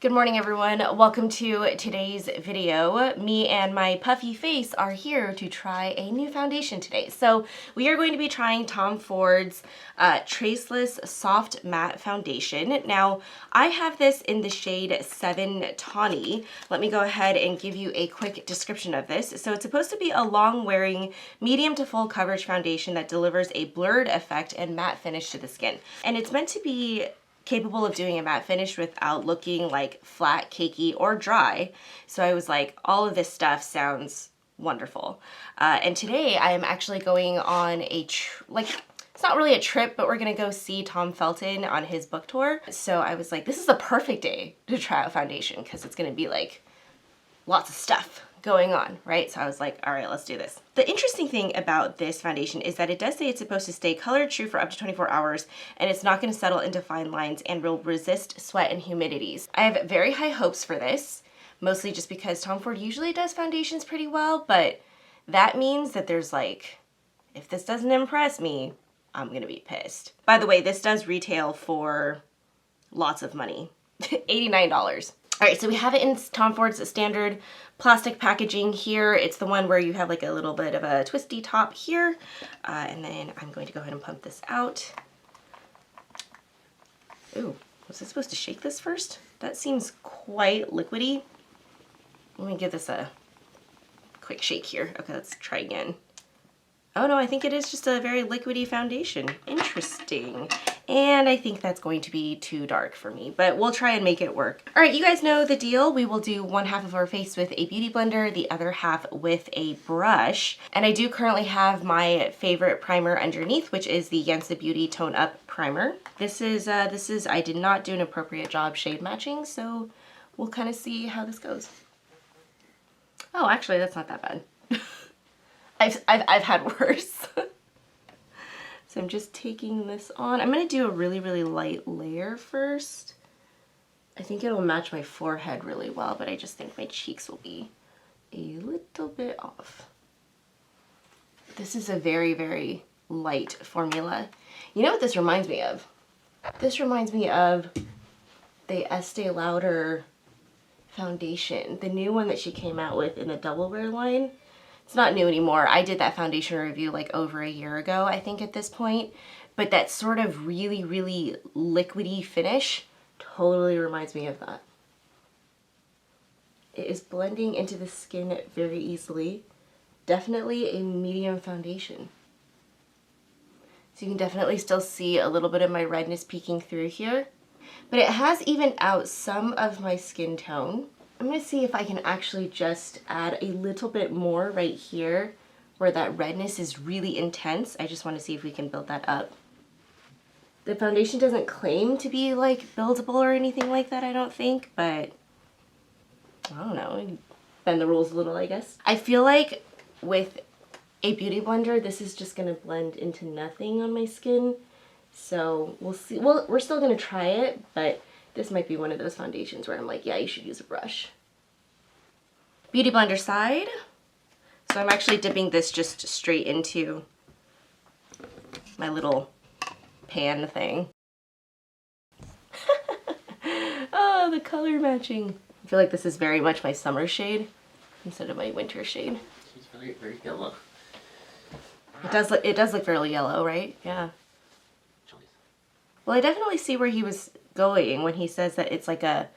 Good morning, everyone. Welcome to today's video. Me and my puffy face are here to try a new foundation today. So we are going to be trying Tom Ford's Traceless Soft Matte Foundation. Now, I have this in the shade 7 Tawny. Let me go ahead and give you a quick description of this. So it's supposed to be a long-wearing, medium to full coverage foundation that delivers a blurred effect and matte finish to the skin. And it's meant to be capable of doing a matte finish without looking like flat, cakey, or dry. So I was like, all of this stuff sounds wonderful. And today I am actually going on a, it's not really a trip, but we're gonna go see Tom Felton on his book tour. So I was like, this is a perfect day to try out foundation because it's gonna be like lots of stuff going on, right? So I was like, all right, let's do this. The interesting thing about this foundation is that it does say it's supposed to stay color true for up to 24 hours and it's not going to settle into fine lines and will resist sweat and humidities. I have very high hopes for this, mostly just because Tom Ford usually does foundations pretty well, but that means that there's like, if this doesn't impress me, I'm gonna be pissed. By the way, this does retail for lots of money, $89. All right, so we have it in Tom Ford's standard plastic packaging here. It's the one where you have like a little bit of a twisty top here. And then I'm going to go ahead and pump this out. Ooh, was I supposed to shake this first? That seems quite liquidy. Let me give this a quick shake here. Okay, let's try again. Oh no, I think it is just a very liquidy foundation. Interesting. And I think that's going to be too dark for me, but we'll try and make it work. All right, you guys know the deal. We will do one half of our face with a beauty blender, the other half with a brush. And I do currently have my favorite primer underneath, which is the Yensa Beauty Tone Up Primer. This is, I did not do an appropriate job shade matching, so we'll kind of see how this goes. Oh, actually, that's not that bad. I've had worse. So I'm just taking this on. I'm gonna do a really, really light layer first. I think it'll match my forehead really well, but I just think my cheeks will be a little bit off. This is a very, very light formula. You know what this reminds me of? This reminds me of the Estee Lauder foundation, the new one that she came out with in the Double Wear line. It's not new anymore. I did that foundation review like over a year ago, I think, at this point. But that sort of really, really liquidy finish totally reminds me of that. It is blending into the skin very easily. Definitely a medium foundation. So you can definitely still see a little bit of my redness peeking through here. But it has evened out some of my skin tone. I'm gonna see if I can actually just add a little bit more right here where that redness is really intense. I just want to see if we can build that up. The foundation doesn't claim to be like buildable or anything like that, I don't think, but I don't know, bend the rules a little, I guess. I feel like with a beauty blender, this is just gonna blend into nothing on my skin. So we'll see. Well, we're still gonna try it, but this might be one of those foundations where I'm like, yeah, you should use a brush. Beauty blender side. So I'm actually dipping this just straight into my little pan thing. Oh, the color matching. I feel like this is very much my summer shade instead of my winter shade. It's very, very yellow. It does look fairly yellow, right? Yeah. Well, I definitely see where he was going when he says that it's like a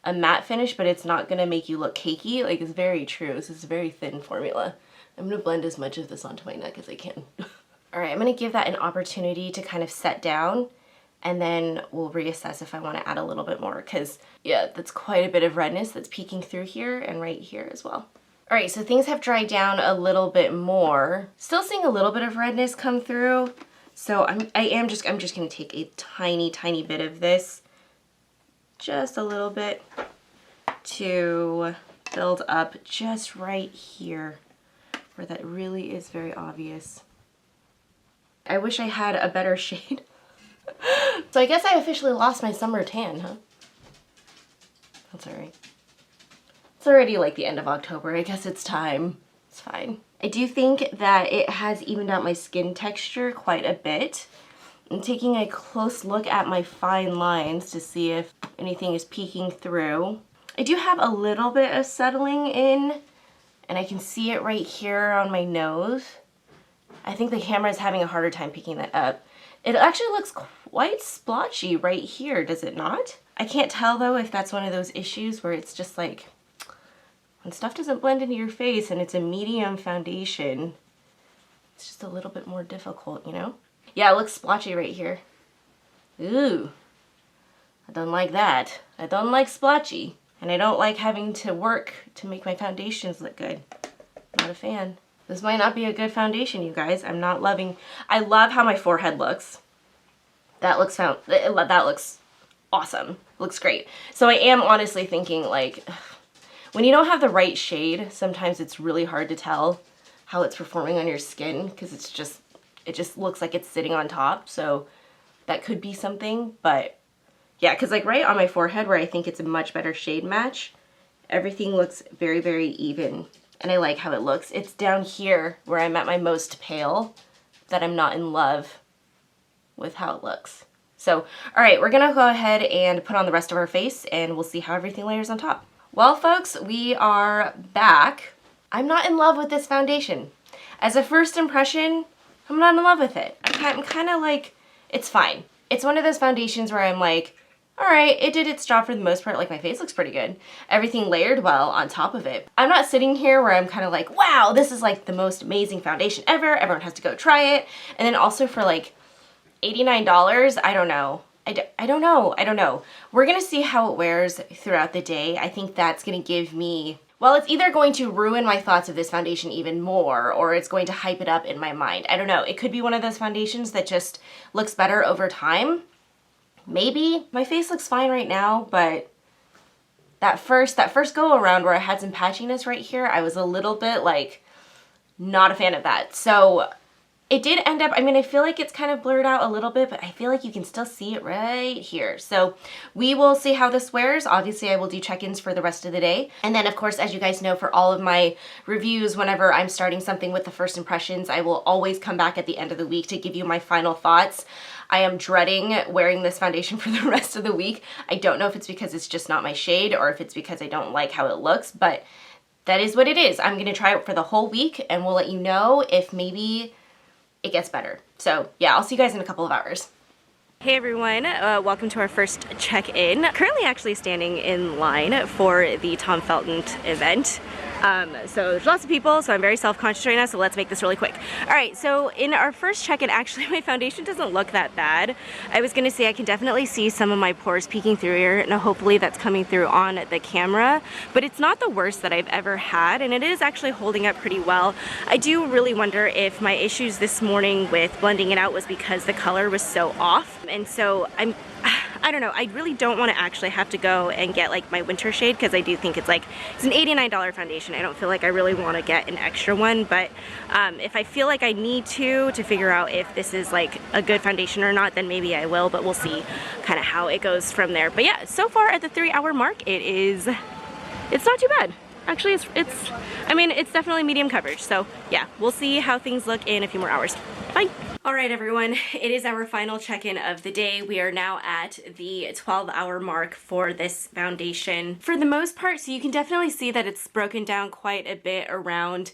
matte finish, but it's not gonna make you look cakey. Like, it's very true. This is a very thin formula. I'm gonna blend as much of this onto my neck as I can. All right, I'm gonna give that an opportunity to kind of set down, and then we'll reassess if I want to add a little bit more, because yeah, that's quite a bit of redness that's peeking through here and right here as well. All right, so things have dried down a little bit more. Still seeing a little bit of redness come through. So I'm just gonna take a tiny, tiny bit of this, just a little bit, to build up just right here where that really is very obvious. I wish I had a better shade. So I guess I officially lost my summer tan, huh? That's all right. It's already like the end of October. I guess it's time. It's fine. I do think that it has evened out my skin texture quite a bit. I'm taking a close look at my fine lines to see if anything is peeking through. I do have a little bit of settling in, and I can see it right here on my nose. I think the camera is having a harder time picking that up. It actually looks quite splotchy right here, does it not? I can't tell though if that's one of those issues where it's just like, when stuff doesn't blend into your face and it's a medium foundation, it's just a little bit more difficult, you know? Yeah, it looks splotchy right here. Ooh, I don't like that. I don't like splotchy. And I don't like having to work to make my foundations look good. Not a fan. This might not be a good foundation, you guys. I'm not loving. I love how my forehead looks. That looks awesome. Looks great. So I am honestly thinking, like, when you don't have the right shade, sometimes it's really hard to tell how it's performing on your skin because it just looks like it's sitting on top. So that could be something, but yeah, because like right on my forehead where I think it's a much better shade match, everything looks very, very even. And I like how it looks. It's down here where I'm at my most pale that I'm not in love with how it looks. So, all right, we're gonna go ahead and put on the rest of our face and we'll see how everything layers on top. Well, folks, we are back. I'm not in love with this foundation. As a first impression, I'm not in love with it. I'm kind of like, it's fine. It's one of those foundations where I'm like, all right, it did its job for the most part. Like my face looks pretty good. Everything layered well on top of it. I'm not sitting here where I'm kind of like, wow, this is like the most amazing foundation ever. Everyone has to go try it. And then also for like $89, I don't know. I don't know. We're gonna see how it wears throughout the day. I think that's gonna give me, well, it's either going to ruin my thoughts of this foundation even more or it's going to hype it up in my mind. I don't know. It could be one of those foundations that just looks better over time. Maybe. My face looks fine right now, but that first go around where I had some patchiness right here, I was a little bit like not a fan of that. So it did end up, I mean, I feel like it's kind of blurred out a little bit, but I feel like you can still see it right here. So we will see how this wears. Obviously, I will do check-ins for the rest of the day. And then, of course, as you guys know, for all of my reviews, whenever I'm starting something with the first impressions, I will always come back at the end of the week to give you my final thoughts. I am dreading wearing this foundation for the rest of the week. I don't know if it's because it's just not my shade or if it's because I don't like how it looks, but that is what it is. I'm gonna try it for the whole week and we'll let you know if maybe it gets better. So yeah, I'll see you guys in a couple of hours. Hey everyone, welcome to our first check-in. Currently actually standing in line for the Tom Felton event. So there's lots of people, so I'm very self-conscious right now, so let's make this really quick. All right, so in our first check-in, actually my foundation doesn't look that bad. I was gonna say I can definitely see some of my pores peeking through here, and hopefully that's coming through on the camera, but it's not the worst that I've ever had, and it is actually holding up pretty well. I do really wonder if my issues this morning with blending it out was because the color was so off, and so I don't know, I really don't want to actually have to go and get like my winter shade because I do think it's an $89 foundation. I don't feel like I really want to get an extra one, but if I feel like I need to figure out if this is like a good foundation or not, then maybe I will, but we'll see kind of how it goes from there. But yeah, so far at the 3-hour mark, it's not too bad. Actually, it's definitely medium coverage. So yeah, we'll see how things look in a few more hours. Bye. All right, everyone, it is our final check-in of the day. We are now at the 12-hour mark for this foundation. For the most part, so you can definitely see that it's broken down quite a bit around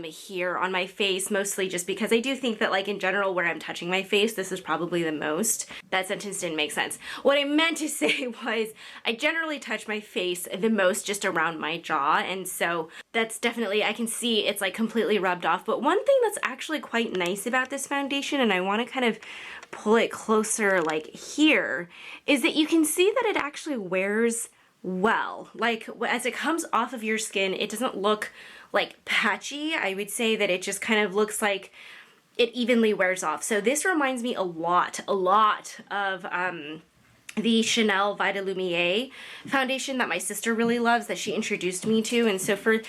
here on my face, mostly just because I do think that like in general where I'm touching my face, this is probably the most. That sentence didn't make sense. What I meant to say was I generally touch my face the most just around my jaw, and so that's definitely, I can see it's like completely rubbed off. But one thing that's actually quite nice about this foundation, and I want to kind of pull it closer like here, is that you can see that it actually wears well. Like as it comes off of your skin, it doesn't look like patchy. I would say that it just kind of looks like it evenly wears off. So this reminds me a lot of the Chanel Vitalumiere foundation that my sister really loves, that she introduced me to. And so for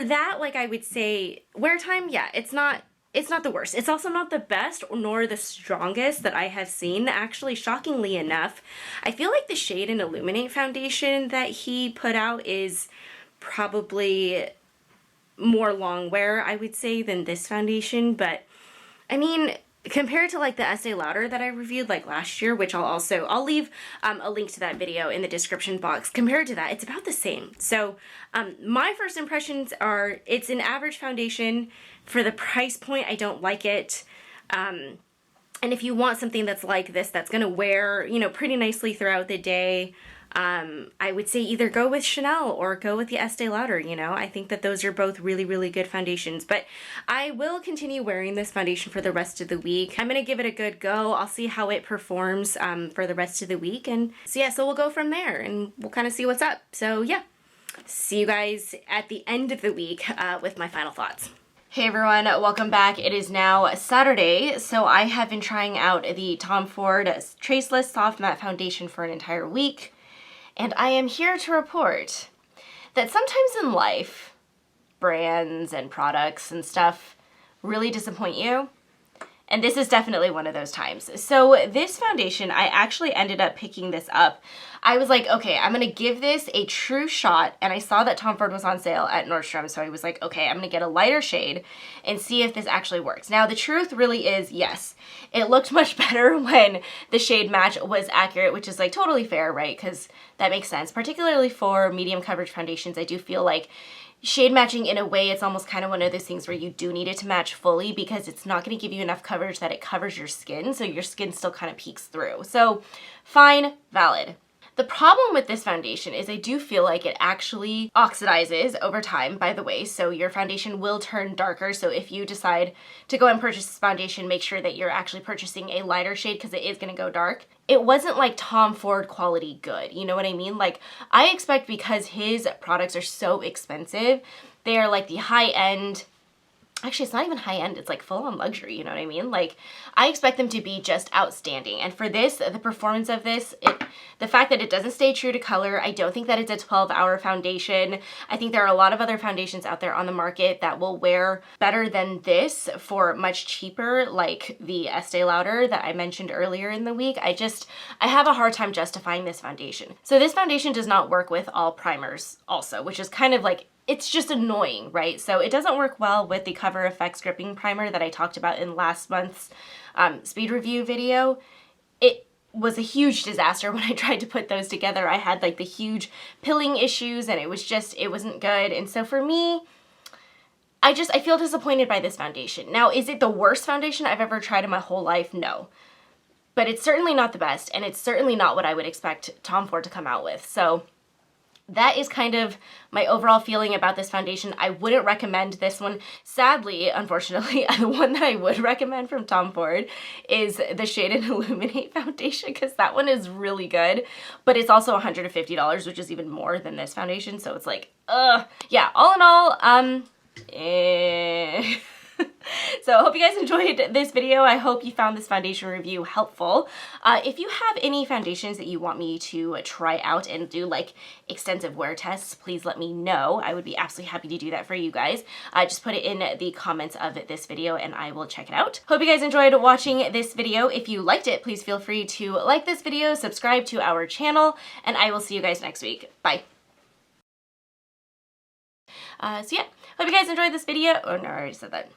that, like I would say wear time, yeah, it's not the worst. It's also not the best nor the strongest that I have seen. Actually, shockingly enough, I feel like the Shade and Illuminate foundation that he put out is probably more long wear, I would say, than this foundation. But I mean, compared to like the Estee Lauder that I reviewed like last year, which I'll leave a link to that video in the description box. Compared to that, it's about the same. So my first impressions are, it's an average foundation. For the price point, I don't like it. And if you want something that's like this, that's gonna wear, you know, pretty nicely throughout the day, I would say either go with Chanel or go with the Estee Lauder, you know. I think that those are both really, really good foundations. But I will continue wearing this foundation for the rest of the week. I'm gonna give it a good go. I'll see how it performs for the rest of the week. And so yeah, so we'll go from there and we'll kind of see what's up. So yeah, see you guys at the end of the week with my final thoughts. Hey everyone, welcome back. It is now Saturday, so I have been trying out the Tom Ford Traceless Soft Matte Foundation for an entire week, and I am here to report that sometimes in life, brands and products and stuff really disappoint you, and this is definitely one of those times. So this foundation, I actually ended up picking this up. I was like, okay, I'm gonna give this a true shot, and I saw that Tom Ford was on sale at Nordstrom, so I was like, okay, I'm gonna get a lighter shade and see if this actually works. Now, the truth really is, yes, it looked much better when the shade match was accurate, which is like totally fair, right? Because that makes sense, particularly for medium coverage foundations. I do feel like shade matching, in a way, it's almost kind of one of those things where you do need it to match fully because it's not going to give you enough coverage that it covers your skin, so your skin still kind of peeks through. So fine, valid. The problem with this foundation is I do feel like it actually oxidizes over time, by the way, so your foundation will turn darker. So if you decide to go and purchase this foundation, make sure that you're actually purchasing a lighter shade because it is going to go dark. It wasn't like Tom Ford quality good, you know what I mean? Like, I expect, because his products are so expensive, they are like the high-end. Actually, it's not even high-end, it's like full-on luxury, you know what I mean? Like, I expect them to be just outstanding. And for this, the performance of this, the fact that it doesn't stay true to color, I don't think that it's a 12-hour foundation. I think there are a lot of other foundations out there on the market that will wear better than this for much cheaper, like the Estee Lauder that I mentioned earlier in the week. I have a hard time justifying this foundation. So this foundation does not work with all primers also, which is kind of like, it's just annoying, right? So it doesn't work well with the Cover FX Gripping Primer that I talked about in last month's speed review video. It was a huge disaster when I tried to put those together. I had like the huge pilling issues and it wasn't good. And so for me, I feel disappointed by this foundation. Now, is it the worst foundation I've ever tried in my whole life? No. But it's certainly not the best, and it's certainly not what I would expect Tom Ford to come out with. So that is kind of my overall feeling about this foundation. I wouldn't recommend this one. Sadly, unfortunately, the one that I would recommend from Tom Ford is the Shade and Illuminate foundation, because that one is really good, but it's also $150, which is even more than this foundation. So it's like, yeah, all in all, So I hope you guys enjoyed this video. I hope you found this foundation review helpful. If you have any foundations that you want me to try out and do like extensive wear tests, please let me know. I would be absolutely happy to do that for you guys. Just put it in the comments of this video and I will check it out. Hope you guys enjoyed watching this video. If you liked it, please feel free to like this video, subscribe to our channel, and I will see you guys next week. Bye. So yeah, hope you guys enjoyed this video. Oh no, I already said that.